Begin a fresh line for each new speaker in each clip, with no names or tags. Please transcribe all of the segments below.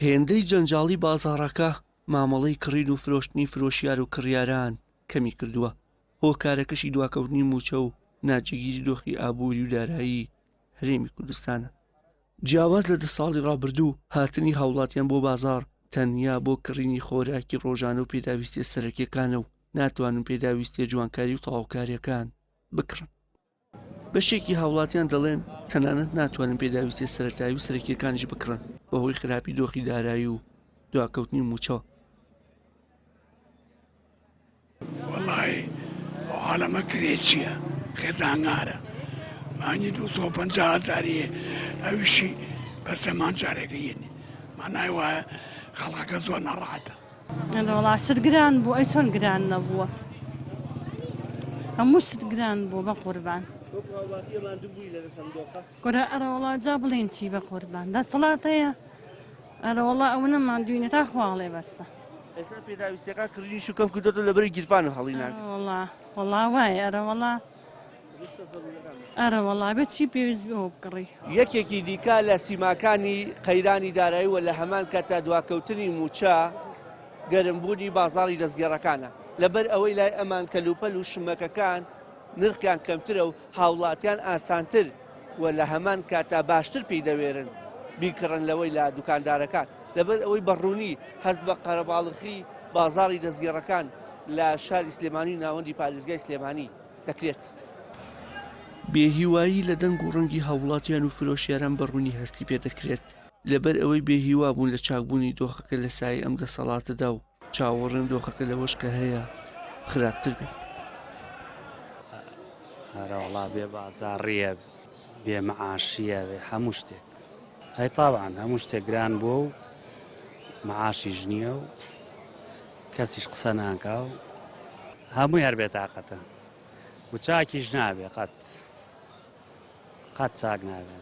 هێندەی جەنجاڵی بازاڕەکە مامەڵەی کڕین و فرۆشتنی فرۆشیار و کڕیاران کەمی کردووە. هۆکارەکەشی دواکەوتنی موچە و ناجێگیری دۆخی ئابووری و دارایی هەرێمی کوردستانە. جیاواز لە 10 ساڵی ڕابردوو هاتنی هاوڵاتیان بۆ بازار تەنیا بۆ کڕینی خۆراکی ڕۆژانە و پێداویستیە سەرەکیەکانە و ناتوانن پێداویستیە جوانکاری و تەواوکاریەکان بکڕن. بەشێکی هاوڵاتیان دەڵێن تەنانەت ناتوانن پێداویستی سەرەتایی و سەرەکیەکانیش بکڕن بەهۆی خراپی دۆخی دارایی و دواکەوتنی موچە.
وەڵی عالەمە کرێ چییە؟ خێزانگارە مانی 250,000 ئەویشی بەسەمان جارێکە یێنی مانای وایە خەڵکەکە زۆر نەڕاتە.
وڵا شت گران بوو ئەی چۆن گران نەبووە هەموو شت گران بوو بە قوربان گۆرە ئەرە وڵا جا بڵێن چی بە قوربان دەسەڵاتەیە ئەرە وڵا ئەو نەماندوینە تا خواڵێ بەستە
ئێستا پێداویستەکە کڕینی شوکەم کردۆتە لەبەری گیرفان و هەڵی ناک.
وڵا وایە ئەرە وڵا بێت چی پێویست بۆ بکڕی.
یەکێکی دیکە لە سیماکانی قەیرانی داراییوە لە هەمان کاتە دواکەوتنی موچە گەرمبوونی بازاڕی دەستگێڕەکانە لەبەر ئەوەی لای ئەمان کەلوپەل و شمەکەکان نرخیان کەمترە و هاوڵاتیان ئاسانتر و لە هەمان کاتە باشتر پێی دەوێرن بیکڕن لەوەی لە دوکاندارەکان لەبەر ئەوەی بەڕوونی هەست بە قەرەباڵغی بازاڕی دەستگێڕەکان لە شاری سلێمانی ناوەندی پارێزگای سلێمانی دەکرێت. بێهیوایی لە دەنگ و ڕەنگی هاوڵاتیان و فرۆشیاران بەڕوونی هەستی پێدەکرێت لەبەر ئەوەی بێهیوا بوون لە چاکبوونی دۆخەکە لە سای ئەم دەسەڵاتەدا و چاوەڕێن دۆخەکە لەوەش کە هەیە خراپتر بێت.
هەرەوڵا بێ بازاڕیە بێ مەعاشیە بێ هەموو شتێک هەی تاوان هەموو شتێک گران بووە و مەعاشیش نییە و کەسیش قسە ناکا و هەمووی هەر بێتاقەتە و چاکیش نابێ قەت چاک نابێ.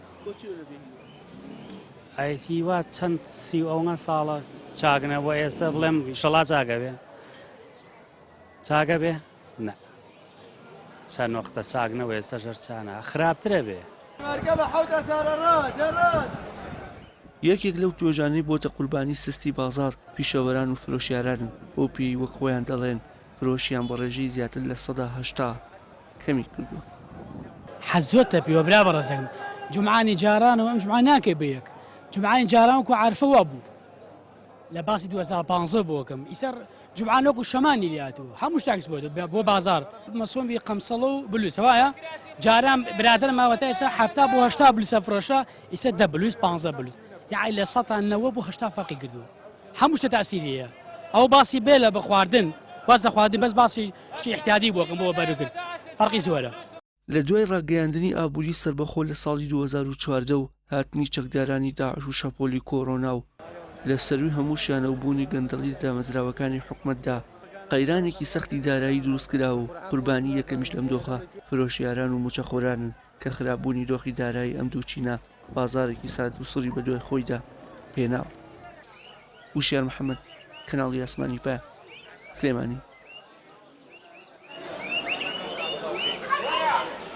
ئەیتیوا چەند 30 ساڵە چاکنەوە ئێستا بڵێم ئینشەڵا چاکە بێ چاکە بێ نە چەند وەختە چاکنەوە ئێستا ژەر چانە خراپترە بێ.
یەکێک لەو توێژانەی بۆتە قوربانی سستی بازار پیشەوەران و فرۆشیارانن بۆ پێی وەک خۆیان دەڵێن فرۆشیان بە ڕێژەی زیاتر لە 180 کەمی کردووە.
حەزۆتە پێوە برا بەڕێزەکەم جومعانی جارانەوە ئەم جومعان ناکەی بەیەک جومعانی جاران وەکو عارفەوە بوو لە باسی 2015 بۆکەم ئیسەر جومعان وەکو شەمانی لاتوە هەموو شتاکس بۆ بازار مەسۆمی قەمسەڵە و بلووس وایە جاران برادر ماوەتە ئێستا 70 بۆ 80 بلوسە فرۆشە ئیسە 10 بلوس 15 بلوس یعنی لە 190 بۆ 80 فەرقی کردووە هەموو شتە تاسیریە ئەو باسی بێ لە بە خواردن واز لە خواردن بەس باسی شتی احتیاطی بۆکەم بۆ بەرگرت فەرقی زۆرە.
لە دوای ڕاگەیاندنی ئابووری سربەخۆ لە ساڵی 2014 و هاتنی چەکدارانی داعش و شەپۆلی کۆڕۆنا و لە سەروی هەموو شانەوبوونی گەندەڵی دامەزراوەکانی حکومەتدا قەیرانێکی سەختی دارایی دروستکرا و قوربانی یەکەمیش لەم دۆخە فرۆشیاران و موچەخۆرانن کە خراپبوونی دۆخی دارایی ئەم دوو چینە بازارێکی ساد و سڕی بە دوای خۆیدا پێناوە. وشیار محەممەد کەناڵی ئاسمانی پە سلێمانی.